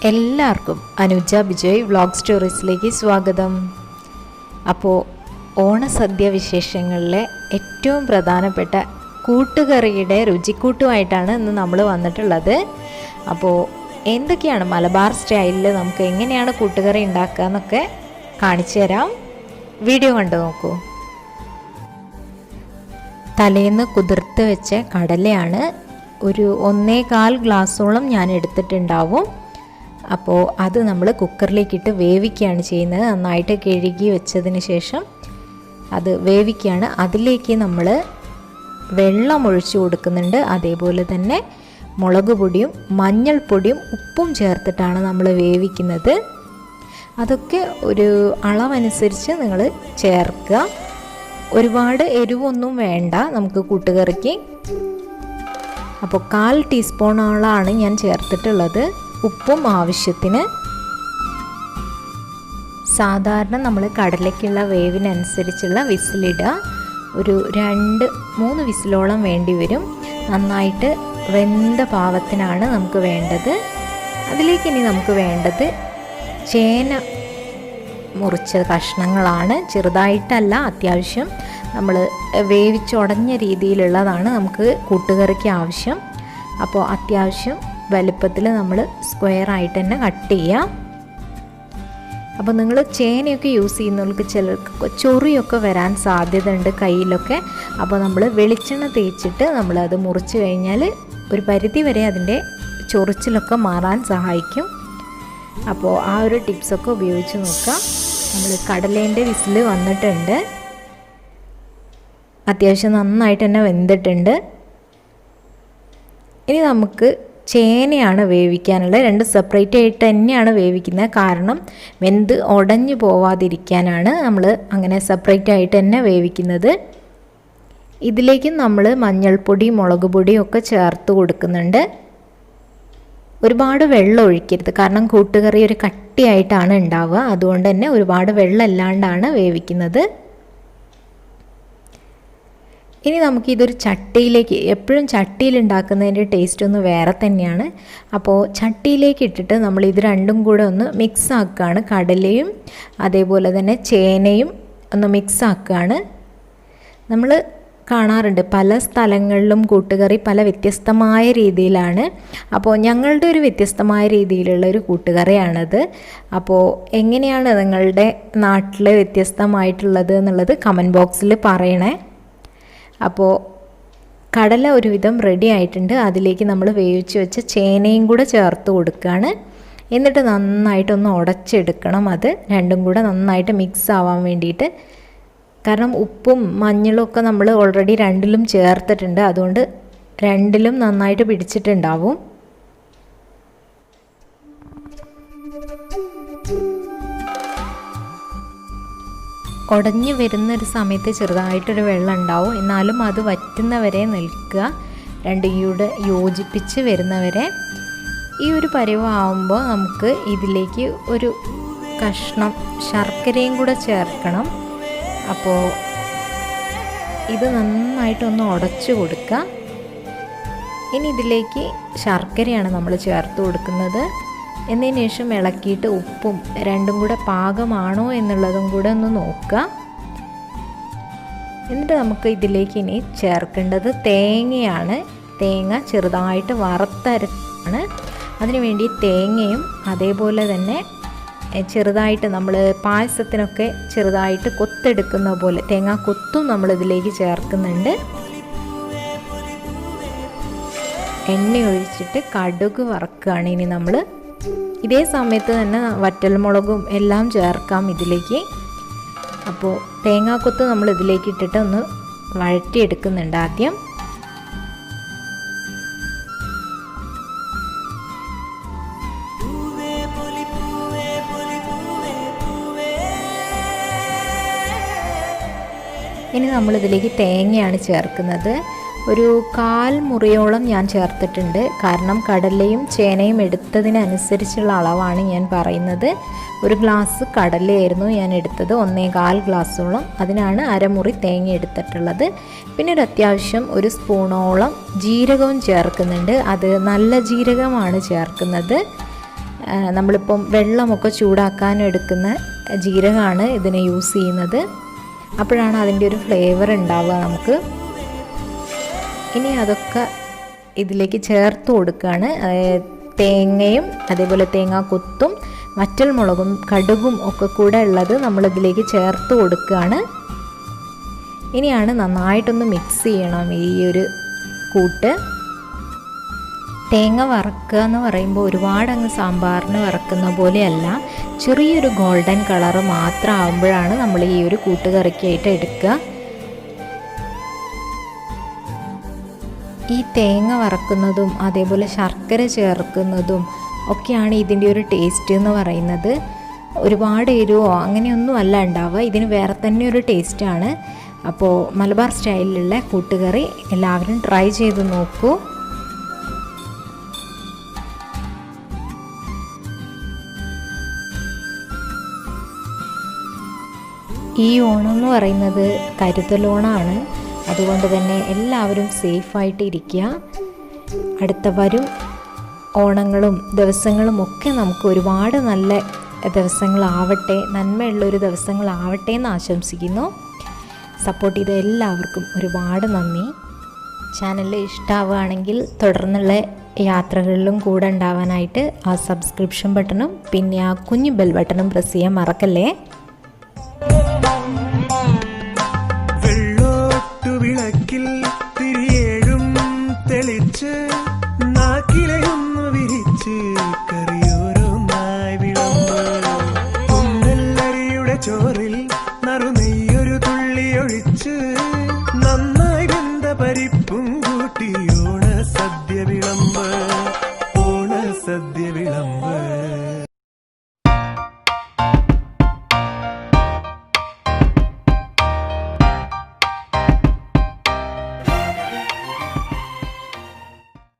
എല്ലാവർക്കും അനുജ ബിജോയ് വ്ളോഗ് സ്റ്റോറീസിലേക്ക് സ്വാഗതം. അപ്പോൾ ഓണസദ്യ വിശേഷങ്ങളിലെ ഏറ്റവും പ്രധാനപ്പെട്ട കൂട്ടുകറിയുടെ രുചിക്കൂട്ടുമായിട്ടാണ് ഇന്ന് നമ്മൾ വന്നിട്ടുള്ളത്. അപ്പോൾ എന്തൊക്കെയാണ് മലബാർ സ്റ്റൈലിൽ നമുക്ക് എങ്ങനെയാണ് കൂട്ടുകറി ഉണ്ടാക്കുക എന്നൊക്കെ കാണിച്ചു തരാം. വീഡിയോ കണ്ടു നോക്കൂ. തലേന്ന് കുതിർത്ത് വെച്ച കടലയാണ് ഒരു 1.25 ഗ്ലാസ്സോളം ഞാൻ എടുത്തിട്ടുണ്ടാവും. അപ്പോൾ അത് നമ്മൾ കുക്കറിലേക്കിട്ട് വേവിക്കുകയാണ് ചെയ്യുന്നത്. നന്നായിട്ട് കഴുകി വെച്ചതിന് ശേഷം അത് വേവിക്കുകയാണ്. അതിലേക്ക് നമ്മൾ വെള്ളം ഒഴിച്ചു കൊടുക്കുന്നുണ്ട്. അതേപോലെ തന്നെ മുളക് പൊടിയും മഞ്ഞൾപ്പൊടിയും ഉപ്പും ചേർത്തിട്ടാണ് നമ്മൾ വേവിക്കുന്നത്. അതൊക്കെ ഒരു അളവനുസരിച്ച് നിങ്ങൾ ചേർക്കുക. ഒരുപാട് എരിവൊന്നും വേണ്ട നമുക്ക് കൂട്ടുകറിക്ക്. അപ്പോൾ 1/4 ടീസ്പൂണോളാണ് ഞാൻ ചേർത്തിട്ടുള്ളത്. ഉപ്പും ആവശ്യത്തിന്. സാധാരണ നമ്മൾ കടലയ്ക്കുള്ള വേവിനനുസരിച്ചുള്ള വിസിലിടുക. ഒരു 2-3 വിസിലോളം വേണ്ടി വരും. നന്നായിട്ട് വെന്ത പാകത്തിനാണ് നമുക്ക് വേണ്ടത്. അതിലേക്ക് ഇനി നമുക്ക് വേണ്ടത് ചേന മുറിച്ച കഷ്ണങ്ങളാണ്. ചെറുതായിട്ടല്ല, അത്യാവശ്യം നമ്മൾ വേവിച്ചുടഞ്ഞ രീതിയിലുള്ളതാണ് നമുക്ക് കൂട്ടുകറിക്ക് ആവശ്യം. അപ്പോൾ അത്യാവശ്യം വലുപ്പത്തിൽ നമ്മൾ സ്ക്വയറായിട്ട് തന്നെ കട്ട് ചെയ്യാം. അപ്പോൾ നിങ്ങൾ ചേനയൊക്കെ യൂസ് ചെയ്യുന്നവർക്ക് ചിലർക്ക് ചൊറിയൊക്കെ വരാൻ സാധ്യത ഉണ്ട് കയ്യിലൊക്കെ. അപ്പോൾ നമ്മൾ വെളിച്ചെണ്ണ തേച്ചിട്ട് നമ്മളത് മുറിച്ച് കഴിഞ്ഞാൽ ഒരു പരിധി വരെ അതിൻ്റെ ചൊറിച്ചിലൊക്കെ മാറാൻ സഹായിക്കും. അപ്പോൾ ആ ഒരു ടിപ്സൊക്കെ ഉപയോഗിച്ച് നോക്കാം. നമ്മൾ കടലേൻ്റെ വിസിൽ വന്നിട്ടുണ്ട്. അത്യാവശ്യം നന്നായിട്ട് തന്നെ വെന്തിട്ടുണ്ട്. ഇനി നമുക്ക് ചേനയാണ് വേവിക്കാനുള്ളത്. 2 സെപ്പറേറ്റ് ആയിട്ട് തന്നെയാണ് വേവിക്കുന്നത്. കാരണം വെന്ത് ഉടഞ്ഞു പോവാതിരിക്കാനാണ് നമ്മൾ അങ്ങനെ സെപ്പറേറ്റ് ആയിട്ട് തന്നെ വേവിക്കുന്നത്. ഇതിലേക്ക് നമ്മൾ മഞ്ഞൾപ്പൊടി മുളക് പൊടിയും ഒക്കെ ചേർത്ത് കൊടുക്കുന്നുണ്ട്. ഒരുപാട് വെള്ളം ഒഴിക്കരുത്. കാരണം കൂട്ടുകറി ഒരു കട്ടിയായിട്ടാണ് ഉണ്ടാവുക. അതുകൊണ്ട് തന്നെ ഒരുപാട് വെള്ളം ഇല്ലാണ്ടാണ് വേവിക്കുന്നത്. ഇനി നമുക്കിതൊരു ചട്ടിയിലേക്ക്, എപ്പോഴും ചട്ടിയിൽ ഉണ്ടാക്കുന്നതിൻ്റെ ടേസ്റ്റ് ഒന്ന് വേറെ തന്നെയാണ്. അപ്പോൾ ചട്ടിയിലേക്ക് ഇട്ടിട്ട് നമ്മൾ ഇത് രണ്ടും കൂടെ ഒന്ന് മിക്സ് ആക്കുകയാണ്. കടലയും അതേപോലെ തന്നെ ചേനയും ഒന്ന് മിക്സ് ആക്കുകയാണ്. നമ്മൾ കാണാറുണ്ട് പല സ്ഥലങ്ങളിലും കൂട്ടുകറി പല വ്യത്യസ്തമായ രീതിയിലാണ്. അപ്പോൾ ഞങ്ങളുടെ ഒരു വ്യത്യസ്തമായ രീതിയിലുള്ള ഒരു കൂട്ടുകറിയാണത്. അപ്പോൾ എങ്ങനെയാണ് നിങ്ങളുടെ നാട്ടിൽ വ്യത്യസ്തമായിട്ടുള്ളത് എന്നുള്ളത് കമൻറ്റ് ബോക്സിൽ പറയണേ. അപ്പോൾ കടല ഒരുവിധം റെഡി ആയിട്ടുണ്ട്. അതിലേക്ക് നമ്മൾ വേവിച്ച് വെച്ച ചേനയും കൂടെ ചേർത്ത് കൊടുക്കുകയാണ്. എന്നിട്ട് നന്നായിട്ടൊന്ന് ഉടച്ചെടുക്കണം. അത് രണ്ടും കൂടെ നന്നായിട്ട് മിക്സ് ആവാൻ വേണ്ടിയിട്ട്. കാരണം ഉപ്പും മഞ്ഞളും ഒക്കെ നമ്മൾ ഓൾറെഡി രണ്ടിലും ചേർത്തിട്ടുണ്ട്. അതുകൊണ്ട് രണ്ടിലും നന്നായിട്ട് പിടിച്ചിട്ടുണ്ടാവും. ഉടഞ്ഞു വരുന്നൊരു സമയത്ത് ചെറുതായിട്ടൊരു വെള്ളം ഉണ്ടാവും. എന്നാലും അത് വറ്റുന്നവരെ നിൽക്കുക. രണ്ടും കൂടെ യോജിപ്പിച്ച് വരുന്നവരെ. ഈ ഒരു പരുവമാകുമ്പോൾ നമുക്ക് ഇതിലേക്ക് ഒരു കഷ്ണം ശർക്കരയും കൂടെ ചേർക്കണം. അപ്പോൾ ഇത് നന്നായിട്ടൊന്ന് ഉടച്ചു കൊടുക്കുക. ഇനി ഇതിലേക്ക് ശർക്കരയാണ് നമ്മൾ ചേർത്ത് കൊടുക്കുന്നത്. എന്നതിന് ശേഷം ഇളക്കിയിട്ട് ഉപ്പും രണ്ടും കൂടെ പാകമാണോ എന്നുള്ളതും കൂടെ ഒന്ന് നോക്കുക. എന്നിട്ട് നമുക്ക് ഇതിലേക്ക് ഇനി ചേർക്കേണ്ടത് തേങ്ങയാണ്. തേങ്ങ ചെറുതായിട്ട് വറുത്തരച്ചാണ്. അതിനുവേണ്ടി തേങ്ങയും അതേപോലെ തന്നെ ചെറുതായിട്ട് നമ്മൾ പായസത്തിനൊക്കെ ചെറുതായിട്ട് കൊത്തെടുക്കുന്ന പോലെ തേങ്ങാ കൊത്തും നമ്മളിതിലേക്ക് ചേർക്കുന്നുണ്ട്. എണ്ണ ഒഴിച്ചിട്ട് കടുക് വറക്കുകയാണ് ഇനി നമ്മൾ. ഇതേ സമയത്ത് തന്നെ വറ്റൽമുളകും എല്ലാം ചേർക്കാം ഇതിലേക്ക്. അപ്പോൾ തേങ്ങാക്കൊത്ത് നമ്മൾ ഇതിലേക്ക് ഇട്ടിട്ട് ഒന്ന് വഴറ്റിയെടുക്കുന്നുണ്ട് ആദ്യം. ഇനി നമ്മളിതിലേക്ക് തേങ്ങയാണ് ചേർക്കുന്നത്. ഒരു 1/4 മുറിയോളം ഞാൻ ചേർത്തിട്ടുണ്ട്. കാരണം കടലയും ചേനയും എടുത്തതിനനുസരിച്ചുള്ള അളവാണ് ഞാൻ പറയുന്നത്. 1 ഗ്ലാസ് കടലയായിരുന്നു ഞാൻ എടുത്തത്, 1.25 ഗ്ലാസോളം. അതിനാണ് 1/2 മുറി തേങ്ങ എടുത്തിട്ടുള്ളത്. പിന്നെ ഒരു അത്യാവശ്യം 1 സ്പൂണോളം ജീരകവും ചേർക്കുന്നുണ്ട്. അത് നല്ല ജീരകമാണ് ചേർക്കുന്നത്. നമ്മളിപ്പം വെള്ളമൊക്കെ ചൂടാക്കാൻ എടുക്കുന്ന ജീരകമാണ് ഇതിന് യൂസ് ചെയ്യുന്നത്. അപ്പോഴാണ് അതിൻ്റെ ഒരു ഫ്ലേവർ ഉണ്ടാവുക നമുക്ക്. ഇനി അതൊക്കെ ഇതിലേക്ക് ചേർത്ത് കൊടുക്കുകയാണ്. തേങ്ങയും അതേപോലെ തേങ്ങാ കൊത്തും വറ്റൽ മുളകും കടുകും ഒക്കെ കൂടെ ഉള്ളത് നമ്മളിതിലേക്ക് ചേർത്ത് കൊടുക്കുകയാണ്. ഇനിയാണ് നന്നായിട്ടൊന്ന് മിക്സ് ചെയ്യണം ഈ ഒരു കൂട്ട്. തേങ്ങ വറക്കുക എന്ന് പറയുമ്പോൾ ഒരുപാട് അങ്ങ് സാമ്പാറിന് വറക്കുന്ന പോലെയല്ല, ചെറിയൊരു ഗോൾഡൻ കളറ് മാത്രം ആകുമ്പോഴാണ് നമ്മൾ ഈ ഒരു കൂട്ടുകറിക്കായിട്ട് എടുക്കുക. ഈ തേങ്ങ വറക്കുന്നതും അതേപോലെ ശർക്കര ചേർക്കുന്നതും ഒക്കെയാണ് ഇതിൻ്റെ ഒരു ടേസ്റ്റ് എന്ന് പറയുന്നത്. ഒരുപാട് എരിവോ അങ്ങനെയൊന്നും അല്ല ഉണ്ടാവുക, ഇതിന് വേറെ തന്നെ ഒരു ടേസ്റ്റാണ്. അപ്പോൾ മലബാർ സ്റ്റൈലിലുള്ള കൂട്ടുകറി എല്ലാവരും ട്രൈ ചെയ്ത് നോക്കൂ. ഈ ഓണം എന്ന് പറയുന്നത് കരുതലോണമാണ്. അതുകൊണ്ട് തന്നെ എല്ലാവരും സേഫായിട്ട് ഇരിക്കുക. അടുത്ത വരും ഓണങ്ങളും ദിവസങ്ങളും ഒക്കെ നമുക്ക് ഒരുപാട് നല്ല ദിവസങ്ങളാവട്ടെ, നന്മയുള്ളൊരു ദിവസങ്ങളാവട്ടെ എന്ന് ആശംസിക്കുന്നു. സപ്പോർട്ട് ചെയ്ത എല്ലാവർക്കും ഒരുപാട് നന്ദി. ചാനൽ ഇഷ്ടമാവുകയാണെങ്കിൽ തുടർന്നുള്ള യാത്രകളിലും കൂടെ ഉണ്ടാവാനായിട്ട് ആ സബ്സ്ക്രിപ്ഷൻ ബട്ടണും പിന്നെ ആ കുഞ്ഞു ബെൽ ബട്ടണും പ്രസ് ചെയ്യാൻ മറക്കല്ലേ. വിളക്കിൽ തിരിയേഴും തെളിച്ച് നാക്കിലയൊന്നു വിരിച്ച് കറിയോരോന്നായി വിളമ്പ്. കുന്നല്ലരിയുടെ ചോറിൽ നറുനെയ്യൊരു തുള്ളി ഒഴിച്ച് നന്നായി വെന്ത പരിപ്പും കൂട്ടി ഓണ സദ്യ വിളമ്പ്.